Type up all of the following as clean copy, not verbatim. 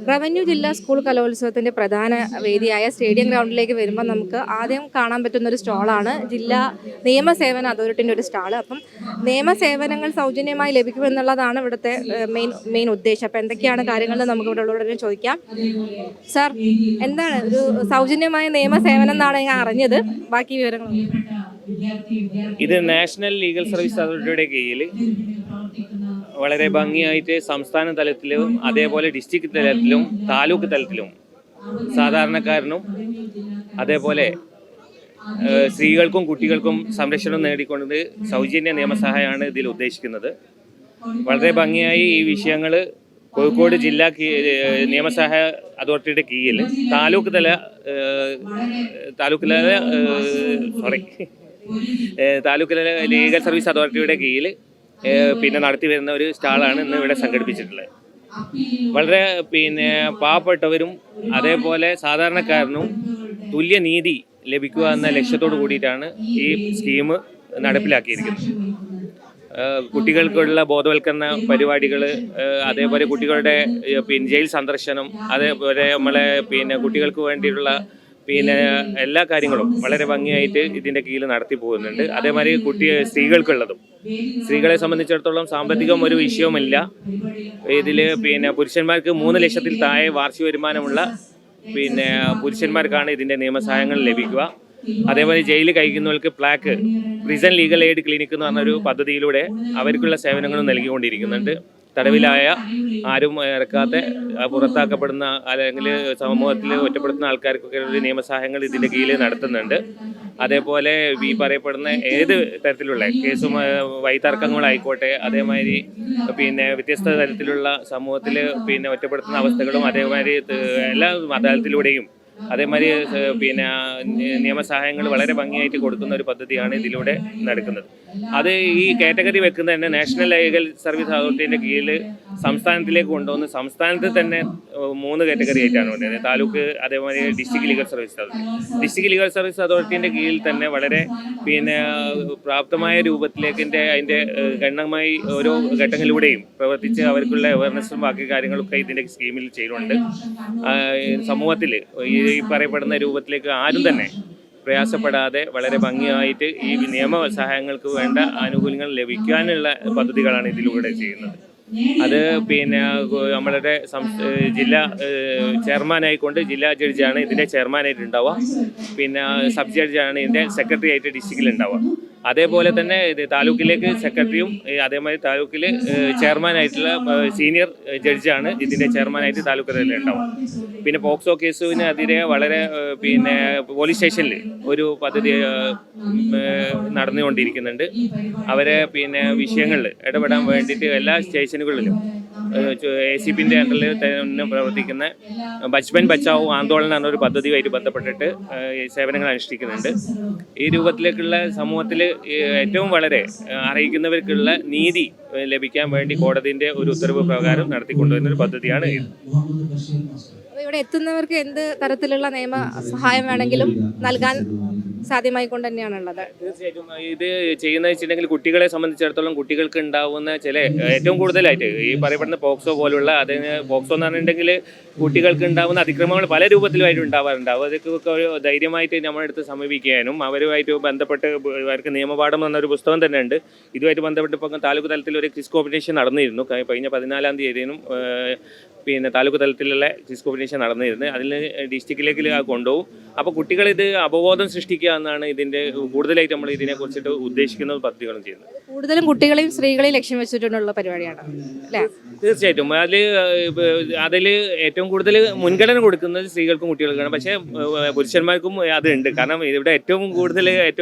Revenue ജില്ലാ school കലോത്സവത്തിൻ്റെ പ്രധാന വേദിയായ സ്റ്റേഡിയം ഗ്രൗണ്ടിലേക്ക് വരുമ്പോൾ നമുക്ക് ആദ്യം കാണാൻ പറ്റുന്ന ഒരു സ്റ്റാളാണ് ജില്ലാ നിയമസേവന അതോറിറ്റിൻ്റെ ഒരു സ്റ്റാൾ. അപ്പം നിയമസേവനങ്ങൾ സൗജന്യമായി ലഭിക്കുമെന്നുള്ളതാണ് ഇവിടുത്തെ മെയിൻ ഉദ്ദേശം. അപ്പോൾ എന്തൊക്കെയാണ് കാര്യങ്ങൾ നമുക്ക് ഇവിടെ ഉള്ളവരോട് ചോദിക്കാം. സാർ, എന്താണ് ഒരു സൗജന്യമായ നിയമസേവനം എന്നാണ് ഞാൻ അറിഞ്ഞത്, ബാക്കി വിവരങ്ങൾ? ഇത് നാഷണൽ ലീഗൽ സർവീസ് അതോറിറ്റിയുടെ കീഴിൽ വളരെ ഭംഗിയായിട്ട് സംസ്ഥാന തലത്തിലും അതേപോലെ ഡിസ്ട്രിക്ട് തലത്തിലും താലൂക്ക് തലത്തിലും സാധാരണക്കാരനും അതേപോലെ സ്ത്രീകൾക്കും കുട്ടികൾക്കും സംരക്ഷണം നേടിക്കൊണ്ട് സൗജന്യ നിയമസഹായമാണ് ഇതിൽ ഉദ്ദേശിക്കുന്നത്. വളരെ ഭംഗിയായി ഈ വിഷയങ്ങൾ കോഴിക്കോട് ജില്ലാ നിയമസഹായ അതോറിറ്റിയുടെ കീഴിൽ താലൂക്ക് തല ലീഗൽ സർവീസ് അതോറിറ്റിയുടെ കീഴിൽ നടത്തി വരുന്ന ഒരു സ്റ്റാളാണ് ഇന്ന് ഇവിടെ സംഘടിപ്പിച്ചിട്ടുള്ളത്. വളരെ പാവപ്പെട്ടവരും അതേപോലെ സാധാരണക്കാരനും തുല്യ നീതി ലഭിക്കുക എന്ന ലക്ഷ്യത്തോടു കൂടിയിട്ടാണ് ഈ സ്കീം നടപ്പിലാക്കിയിരിക്കുന്നത്. കുട്ടികൾക്കുള്ള ബോധവൽക്കരണ പരിപാടികൾ, അതേപോലെ കുട്ടികളുടെ ജയിൽ സന്ദർശനം, അതേപോലെ നമ്മളെ കുട്ടികൾക്ക് വേണ്ടിയിട്ടുള്ള എല്ലാ കാര്യങ്ങളും വളരെ ഭംഗിയായിട്ട് ഇതിൻ്റെ കീഴിൽ നടത്തി പോകുന്നുണ്ട്. അതേമാതിരി സ്ത്രീകൾക്കുള്ളതും, സ്ത്രീകളെ സംബന്ധിച്ചിടത്തോളം സാമ്പത്തികം ഒരു വിഷയവുമില്ല. ഇതിൽ പുരുഷന്മാർക്ക് 3 ലക്ഷത്തിൽ താഴെ വാർഷിക വരുമാനമുള്ള പുരുഷന്മാർക്കാണ് ഇതിൻ്റെ നിയമസഹായങ്ങൾ ലഭിക്കുക. അതേപോലെ ജയിലിൽ കഴിക്കുന്നവർക്ക് പ്രിസൺ ലീഗൽ എയ്ഡ് ക്ലിനിക് എന്ന് പറഞ്ഞൊരു പദ്ധതിയിലൂടെ അവർക്കുള്ള സേവനങ്ങളും നൽകിക്കൊണ്ടിരിക്കുന്നുണ്ട്. തടവിലായ ആരും ഇറക്കാത്ത പുറത്താക്കപ്പെടുന്ന അല്ലെങ്കിൽ സമൂഹത്തിൽ ഒറ്റപ്പെടുത്തുന്ന ആൾക്കാർക്കൊക്കെ ഒരു നിയമസഹായങ്ങൾ ഇതിൻ്റെ കീഴിൽ നടത്തുന്നുണ്ട്. അതേപോലെ ഈ പറയപ്പെടുന്ന ഏത് തരത്തിലുള്ള കേസും വൈതർക്കങ്ങളായിക്കോട്ടെ, അതേമാതിരി വ്യത്യസ്ത തരത്തിലുള്ള സമൂഹത്തിൽ ഒറ്റപ്പെടുത്തുന്ന അവസ്ഥകളും അതേമാതിരി എല്ലാ അദാലത്തിലൂടെയും അതേമാതിരി നിയമസഹായങ്ങൾ വളരെ ഭംഗിയായിട്ട് കൊടുക്കുന്ന ഒരു പദ്ധതിയാണ് ഇതിലൂടെ നടക്കുന്നത്. അത് ഈ കാറ്റഗറി വെക്കുന്ന തന്നെ നാഷണൽ ലീഗൽ സർവീസ് അതോറിറ്റിൻ്റെ കീഴിൽ സംസ്ഥാനത്തിലേക്ക് കൊണ്ടുവന്ന് സംസ്ഥാനത്ത് തന്നെ 3 കാറ്റഗറി ആയിട്ടാണ് കൊണ്ടുവരുന്നത്. താലൂക്ക്, അതേമാതിരി district legal service authority. District legal service അതോറിറ്റിൻ്റെ കീഴിൽ തന്നെ വളരെ പ്രാപ്തമായ രൂപത്തിലേക്ക് അതിൻ്റെ ഗണ്യമായി ഓരോ ഘട്ടങ്ങളിലൂടെയും പ്രവർത്തിച്ച് അവർക്കുള്ള അവയർനെസ്സും ബാക്കി കാര്യങ്ങളൊക്കെ ഇതിൻ്റെ സ്കീമിൽ ചെയ്യുന്നുണ്ട്. സമൂഹത്തിൽ ഈ പറയപ്പെടുന്ന രൂപത്തിലേക്ക് ആരും തന്നെ പ്രയാസപ്പെടാതെ വളരെ ഭംഗിയായിട്ട് ഈ നിയമസഹായങ്ങൾക്ക് വേണ്ട ആനുകൂല്യങ്ങൾ ലഭിക്കാനുള്ള പദ്ധതികളാണ് ഇതിലൂടെ ചെയ്യുന്നത്. അത് നമ്മളുടെ ജില്ലാ ചെയർമാനായിക്കൊണ്ട് ജില്ലാ ജഡ്ജിയാണ് ഇതിൻ്റെ ചെയർമാനായിട്ട് ഉണ്ടാവുക. സബ് ജഡ്ജിയാണ് ഇതിൻ്റെ സെക്രട്ടറി ആയിട്ട് ഡിസ്ട്രിക്റ്റിൽ ഉണ്ടാവുക. അതേപോലെ തന്നെ താലൂക്കിലേക്ക് സെക്രട്ടറിയും അതേമാതിരി താലൂക്കിൽ ചെയർമാനായിട്ടുള്ള സീനിയർ ജഡ്ജിയാണ് ഇതിൻ്റെ ചെയർമാനായിട്ട് താലൂക്ക് തലത്തിൽ ഉണ്ടാവുക. പോക്സോ കേസിനെതിരെ വളരെ പോലീസ് സ്റ്റേഷനിൽ ഒരു പദ്ധതി നടന്നുകൊണ്ടിരിക്കുന്നുണ്ട്. അവരെ വിഷയങ്ങളിൽ ഇടപെടാൻ വേണ്ടിയിട്ട് എല്ലാ സ്റ്റേഷനുകളിലും ACPൻ്റെ അണ്ടറിൽ തന്നെ പ്രവർത്തിക്കുന്ന ബച്പൻ ബച്ചാവോ ആന്തോളൻ എന്നൊരു പദ്ധതിയുമായിട്ട് ബന്ധപ്പെട്ടിട്ട് സേവനങ്ങൾ അനുഷ്ഠിക്കുന്നുണ്ട്. ഈ രൂപത്തിലേക്കുള്ള സമൂഹത്തിൽ ഏറ്റവും വളരെ അറിയിക്കുന്നവർക്കുള്ള നീതി ലഭിക്കാൻ വേണ്ടി കോടതിൻ്റെ ഒരു ഉത്തരവ് പ്രകാരം നടത്തിക്കൊണ്ടുവരുന്ന ഒരു പദ്ധതിയാണ് ഇത്. ഇവിടെ എത്തുന്നവർക്ക് എന്ത് തരത്തിലുള്ള നിയമ സഹായം വേണമെങ്കിലും നൽകാൻ സാധ്യമായിക്കൊണ്ട് തന്നെയാണുള്ളത്. തീർച്ചയായിട്ടും ഇത് ചെയ്യുന്നത് വെച്ചിട്ടുണ്ടെങ്കിൽ കുട്ടികളെ സംബന്ധിച്ചിടത്തോളം കുട്ടികൾക്ക് ഉണ്ടാവുന്ന ഏറ്റവും കൂടുതലായിട്ട് ഈ പറയപ്പെടുന്ന പോക്സോ പോലുള്ള പോക്സോ എന്ന് പറഞ്ഞിട്ടുണ്ടെങ്കിൽ കുട്ടികൾക്ക് ഉണ്ടാകുന്ന അതിക്രമങ്ങൾ പല രൂപത്തിലുമായിട്ട് ഉണ്ടാവാറുണ്ടാവും. അതൊക്കെ ഒരു ധൈര്യമായിട്ട് നമ്മുടെ അടുത്ത് സമീപിക്കാനും അവരുമായിട്ട് ബന്ധപ്പെട്ട് അവർക്ക് നിയമപാഠം എന്നൊരു പുസ്തകം തന്നെ ഉണ്ട്. ഇതുമായിട്ട് ബന്ധപ്പെട്ട് ഇപ്പോൾ താലൂക്ക് തലത്തിൽ ഒരു ക്വിസ് കോമ്പറ്റീഷൻ നടന്നിരുന്നു. കഴിഞ്ഞ 14-ാം തീയതിയും താലൂക്ക് തലത്തിലുള്ള ക്വിസ് കോമ്പറ്റീഷൻ നടന്നിരുന്നു. അതിൽ ഡിസ്ട്രിക്റ്റിലേക്ക് കൊണ്ടുപോകും. അപ്പോൾ കുട്ടികളിത് അവബോധം സൃഷ്ടിക്കുക എന്നാണ് ഇതിൻ്റെ കൂടുതലായിട്ട് നമ്മൾ ഇതിനെക്കുറിച്ചിട്ട് ഉദ്ദേശിക്കുന്ന പദ്ധതികളും ചെയ്യുന്നത്. കൂടുതലും കുട്ടികളെയും സ്ത്രീകളെയും ലക്ഷ്യം വെച്ചിട്ടുള്ള പരിപാടിയാണ് അല്ലേ? തീർച്ചയായിട്ടും അതിൽ ഏറ്റവും കൂടുതൽ മുൻഗണന കൊടുക്കുന്നത് സ്ത്രീകൾക്കും കുട്ടികൾക്കാണ്. പക്ഷേ പുരുഷന്മാർക്കും അതുണ്ട്. കാരണം ഇവിടെ ഏറ്റവും കൂടുതൽ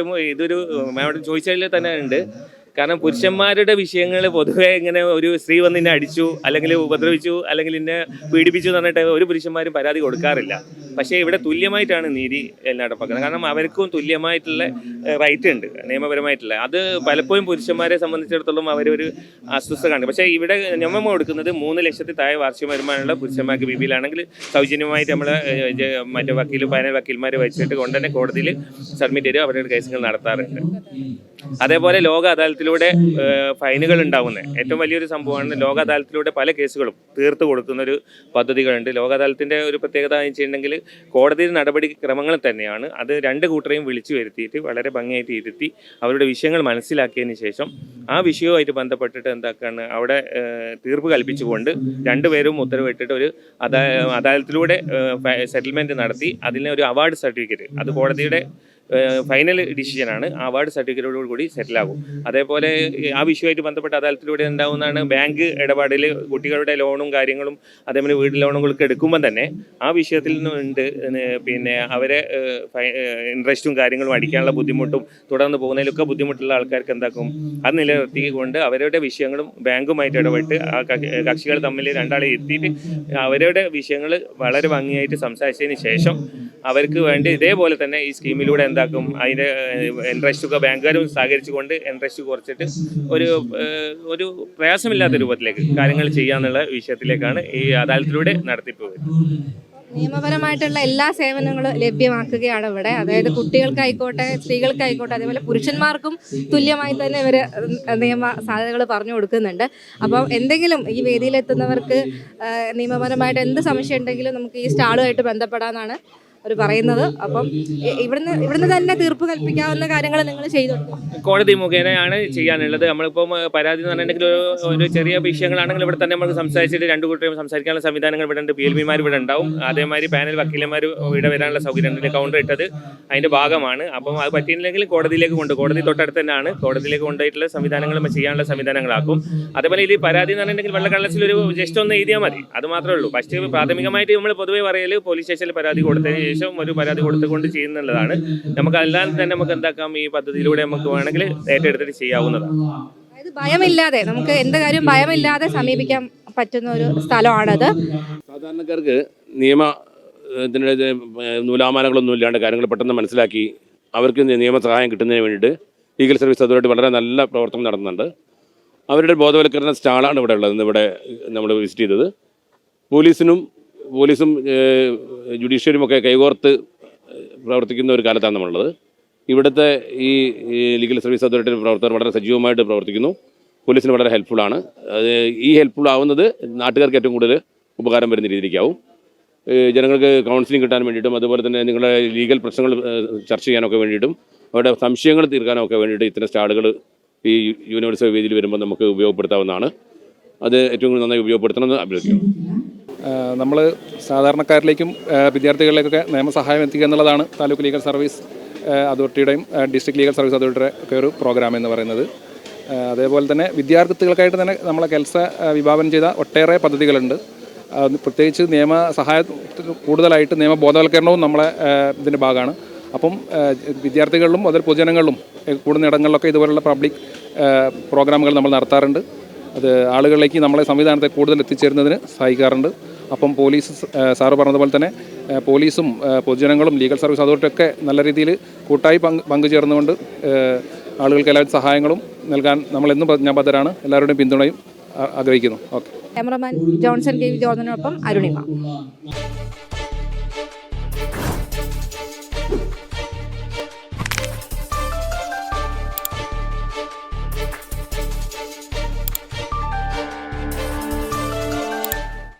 ഇതൊരു മാഡം ചോദിച്ചതിൽ തന്നെ ഉണ്ട്. കാരണം പുരുഷന്മാരുടെ വിഷയങ്ങൾ പൊതുവെ ഇങ്ങനെ ഒരു സ്ത്രീ വന്ന് ഇന്നെ അടിച്ചു അല്ലെങ്കിൽ ഉപദ്രവിച്ചു അല്ലെങ്കിൽ ഇന്നെ പീഡിപ്പിച്ചു എന്ന് പറഞ്ഞിട്ട് ഒരു പുരുഷന്മാരും പരാതി കൊടുക്കാറില്ല. പക്ഷേ ഇവിടെ തുല്യമായിട്ടാണ് നീതി നടപ്പാക്കുന്നത്. കാരണം അവർക്കും തുല്യമായിട്ടുള്ള റൈറ്റ് ഉണ്ട് നിയമപരമായിട്ടുള്ള. അത് പലപ്പോഴും പുരുഷന്മാരെ സംബന്ധിച്ചിടത്തോളം അവരൊരു അസ്വസ്ഥത കാണും. പക്ഷേ ഇവിടെ നിയമം കൊടുക്കുന്നത് 3 ലക്ഷത്തിൽ താഴെ വാർഷിക വരുമാനമുള്ള പുരുഷന്മാർക്ക് ബിബിയിലാണെങ്കിൽ സൗജന്യമായിട്ട് നമ്മൾ മറ്റേ പാനൽ വക്കീൽമാരെ വെച്ചിട്ട് കൊണ്ട് തന്നെ കോടതിയിൽ സബ്മിറ്റ് ചെയ്ത് അവരുടെ കേസുകൾ നടത്താറുണ്ട്. അതേപോലെ ലോക അദാലത്തിലൂടെ ഫൈനുകൾ ഉണ്ടാകുന്നത് ഏറ്റവും വലിയൊരു സംഭവമാണ്. ലോക അദാലത്തിലൂടെ പല കേസുകളും തീർത്തു കൊടുക്കുന്നൊരു പദ്ധതികളുണ്ട്. ലോക അദാലത്തിൻ്റെ ഒരു പ്രത്യേകത എന്ന് വെച്ചിട്ടുണ്ടെങ്കിൽ കോടതി നടപടി ക്രമങ്ങൾ തന്നെയാണ്. അത് രണ്ട് കൂട്ടരെയും വിളിച്ചു വരുത്തിയിട്ട് വളരെ ഭംഗിയായിട്ട് ഇരുത്തി അവരുടെ വിഷയങ്ങൾ മനസ്സിലാക്കിയതിന് ശേഷം ആ വിഷയവുമായിട്ട് ബന്ധപ്പെട്ടിട്ട് എന്താക്കാണ് അവിടെ തീർപ്പ് കൽപ്പിച്ചുകൊണ്ട് രണ്ടുപേരും ഉത്തരവിട്ടിട്ട് ഒരു അദാലത്തിലൂടെ സെറ്റിൽമെൻറ്റ് നടത്തി അതിന് ഒരു അവാർഡ് സർട്ടിഫിക്കറ്റ്, അത് കോടതിയുടെ ഫൈനൽ ഡിസിഷനാണ്, ആ അവാർഡ് സർട്ടിഫിക്കറ്റോടു കൂടി സെറ്റിലാകും. അതേപോലെ ആ വിഷയമായിട്ട് ബന്ധപ്പെട്ട അദാലത്തിലൂടെ ഉണ്ടാകുന്നതാണ് ബാങ്ക് ഇടപാടിൽ കുട്ടികളുടെ ലോണും കാര്യങ്ങളും അതേപോലെ വീട് ലോണുകളൊക്കെ എടുക്കുമ്പോൾ തന്നെ ആ വിഷയത്തിൽ നിന്നുണ്ട് പിന്നെ അവരെ ഇൻട്രസ്റ്റും കാര്യങ്ങളും അടിക്കാനുള്ള ബുദ്ധിമുട്ടും തുടർന്ന് പോകുന്നതിലൊക്കെ ബുദ്ധിമുട്ടുള്ള ആൾക്കാർക്ക് എന്താക്കും അത് നിലനിർത്തിക്കൊണ്ട് അവരുടെ വിഷയങ്ങളും ബാങ്കുമായിട്ട് ഇടപെട്ട് ആ കക്ഷികൾ തമ്മിൽ രണ്ടാളെ എത്തിയിട്ട് അവരുടെ വിഷയങ്ങൾ വളരെ ഭംഗിയായിട്ട് സംസാരിച്ചതിന് ശേഷം അവർക്ക് വേണ്ടി ഇതേപോലെ തന്നെ ഈ സ്കീമിലൂടെ എന്താക്കും അതിൻ്റെ ഇൻട്രസ്റ്റൊക്കെ ബാങ്കുകാരും സഹകരിച്ചുകൊണ്ട് ഇൻട്രസ്റ്റ് കുറച്ചിട്ട് ഒരു പ്രയാസമില്ലാത്ത രൂപത്തിലേക്ക് കാര്യങ്ങൾ ചെയ്യാന്നുള്ള വിഷയത്തിലേക്കാണ് ഈ അദാലത്തിലൂടെ നടത്തിപ്പ് വരുന്നത്. നിയമപരമായിട്ടുള്ള എല്ലാ സേവനങ്ങളും ലഭ്യമാക്കുകയാണ് ഇവിടെ. അതായത് കുട്ടികൾക്കായിക്കോട്ടെ, സ്ത്രീകൾക്കായിക്കോട്ടെ, അതേപോലെ പുരുഷന്മാർക്കും തുല്യമായി തന്നെ ഇവർ നിയമ സാധ്യതകൾ പറഞ്ഞു കൊടുക്കുന്നുണ്ട്. അപ്പം എന്തെങ്കിലും ഈ വേദിയിലെത്തുന്നവർക്ക് നിയമപരമായിട്ട് എന്ത് സംശയം ഉണ്ടെങ്കിലും നമുക്ക് ഈ സ്റ്റാളുമായിട്ട് ബന്ധപ്പെടാനാണ് അവർ പറയുന്നത്. അപ്പം ഇവിടുന്ന് തന്നെ തീർപ്പ് കൽപ്പിക്കാവുന്ന കാര്യങ്ങൾ നിങ്ങൾ ചെയ്തു കോടതി മുഖേനയാണ് ചെയ്യാനുള്ളത്. നമ്മളിപ്പം പരാതി എന്ന് പറഞ്ഞിട്ടുണ്ടെങ്കിൽ ഒരു ചെറിയ വിഷയങ്ങളാണെങ്കിൽ ഇവിടെ തന്നെ നമുക്ക് സംസാരിച്ചിട്ട് രണ്ടു കൂട്ടരും സംസാരിക്കാനുള്ള സംവിധാനങ്ങൾ ഇവിടെ ഉണ്ട്. PLBമാർ ഇവിടെ ഉണ്ടാവും. അതേമാതിരി പാനൽ വക്കീലന്മാർ ഇവിടെ വരാനുള്ള സൗകര്യം കൗണ്ടർ ഇട്ടത് അതിൻ്റെ ഭാഗമാണ്. അപ്പം അത് പറ്റിയില്ലെങ്കിൽ കോടതിയിലേക്ക് കോടതി തൊട്ടടുത്ത് തന്നെയാണ്. കോടതിയിലേക്ക് കൊണ്ടുപോയിട്ടുള്ള സംവിധാനങ്ങൾ ചെയ്യാനുള്ള സംവിധാനങ്ങളാക്കും. അതേപോലെ ഈ പരാതി എന്ന് പറഞ്ഞിട്ടുണ്ടെങ്കിൽ വെള്ളക്കള്ളത്തിൽ ഒരു ജസ്റ്റ് ഒന്ന് എഴുതിയാൽ മതി, അത് മാത്രമേ ഉള്ളൂ. ഫസ്റ്റ് പ്രാഥമികമായിട്ട് നമ്മൾ പൊതുവെ പറയൽ പോലീസ് സ്റ്റേഷനിൽ പരാതി കൊടുത്തതിന് ശേഷം ഒരു പരാതി കൊടുത്തുകൊണ്ട് ചെയ്യുന്നുള്ളതാണ്. നമുക്ക് അല്ലാതെ തന്നെ നമുക്ക് എന്താക്കാം ഈ പദ്ധതിയിലൂടെ നമുക്ക് വേണമെങ്കിൽ ഏറ്റെടുത്തിട്ട് ചെയ്യാവുന്നതാണ്. അതായത് ഭയമില്ലാതെ നമുക്ക് എന്ത് കാര്യം ഭയമില്ലാതെ സമീപിക്കാൻ പറ്റുന്ന ഒരു സ്ഥലമാണത്. സാധാരണക്കാർക്ക് നിയമത്തിൻ്റെ നൂലാമാലകളൊന്നും ഇല്ലാണ്ട് കാര്യങ്ങൾ പെട്ടെന്ന് മനസ്സിലാക്കി അവർക്ക് നിയമസഹായം കിട്ടുന്നതിന് വേണ്ടിയിട്ട് ലീഗൽ സർവീസ് അതോറിറ്റി വളരെ നല്ല പ്രവർത്തനം നടത്തുന്നുണ്ട്. അവരുടെ ബോധവൽക്കരണ സ്റ്റാളാണ് ഇവിടെ ഉള്ളത്. ഇവിടെ നമ്മൾ വിസിറ്റ് ചെയ്തത് പോലീസും ജുഡീഷ്യറിയും ഒക്കെ കൈകോർത്ത് പ്രവർത്തിക്കുന്ന ഒരു കാലത്താണ് നമ്മളുള്ളത്. ഇവിടുത്തെ ഈ ലീഗൽ സർവീസ് അതോറിറ്റിയുടെ പ്രവർത്തകർ വളരെ സജീവമായിട്ട് പ്രവർത്തിക്കുന്നു. പോലീസിന് വളരെ ഹെൽപ്ഫുള്ളാണ്. അത് ഈ ഹെൽപ്ഫുൾ ആവുന്നത് നാട്ടുകാർക്ക് ഏറ്റവും കൂടുതൽ ഉപകാരം വരുന്ന രീതിയിലേക്കാവും. ജനങ്ങൾക്ക് കൗൺസിലിംഗ് കിട്ടാൻ വേണ്ടിയിട്ടും അതുപോലെ തന്നെ നിങ്ങളുടെ ലീഗൽ പ്രശ്നങ്ങൾ ചർച്ച ചെയ്യാനൊക്കെ വേണ്ടിയിട്ടും അവരുടെ സംശയങ്ങൾ തീർക്കാനൊക്കെ വേണ്ടിയിട്ട് ഇത്തരം സ്റ്റാളുകൾ ഈ യൂണിവേഴ്സിറ്റി വേദിയിൽ വരുമ്പോൾ നമുക്ക് ഉപയോഗപ്പെടുത്താവുന്നതാണ്. അത് ഏറ്റവും നന്നായി ഉപയോഗപ്പെടുത്തണമെന്ന് അഭ്യർത്ഥിക്കുന്നു. നമ്മൾ സാധാരണക്കാരിലേക്കും വിദ്യാർത്ഥികളിലേക്കൊക്കെ നിയമസഹായം എത്തിക്കുക എന്നുള്ളതാണ് താലൂക്ക് ലീഗൽ സർവീസ് അതോറിറ്റിയുടെയും ഡിസ്ട്രിക്ട് ലീഗൽ സർവീസ് അതോറിറ്റിയുടെ ഒക്കെ ഒരു പ്രോഗ്രാം എന്ന് പറയുന്നത്. അതേപോലെ തന്നെ വിദ്യാർത്ഥികൾക്കായിട്ട് തന്നെ നമ്മളെ കെൽസ വിഭാവനം ചെയ്ത ഒട്ടേറെ പദ്ധതികളുണ്ട്. പ്രത്യേകിച്ച് നിയമസഹായത്തിന് കൂടുതലായിട്ട് നിയമബോധവൽക്കരണവും നമ്മളെ ഇതിൻ്റെ ഭാഗമാണ്. അപ്പം വിദ്യാർത്ഥികളിലും അതുപോലെ പൊതുജനങ്ങളിലും കൂടുന്ന ഇടങ്ങളിലൊക്കെ ഇതുപോലുള്ള പബ്ലിക് പ്രോഗ്രാമുകൾ നമ്മൾ നടത്താറുണ്ട്. അത് ആളുകളിലേക്ക് നമ്മളെ സംവിധാനത്തെ കൂടുതൽ എത്തിച്ചേരുന്നതിന് സഹായിക്കാറുണ്ട്. അപ്പം പോലീസ് സാറ് പറഞ്ഞതുപോലെ തന്നെ പോലീസും പൊതുജനങ്ങളും ലീഗൽ സർവീസ് അതോറിറ്റിയൊക്കെ നല്ല രീതിയിൽ കൂട്ടായി പങ്കുചേർന്നുകൊണ്ട് ആളുകൾക്ക് എല്ലാവരും സഹായങ്ങളും നൽകാൻ നമ്മളെന്നും പ്രതിജ്ഞാബദ്ധരാണ്. എല്ലാവരുടെയും പിന്തുണയും ആഗ്രഹിക്കുന്നു. ഓക്കെ. ക്യാമറമാൻ ജോൺസൺ KV ജോർജിനൊപ്പം അരുണിമ.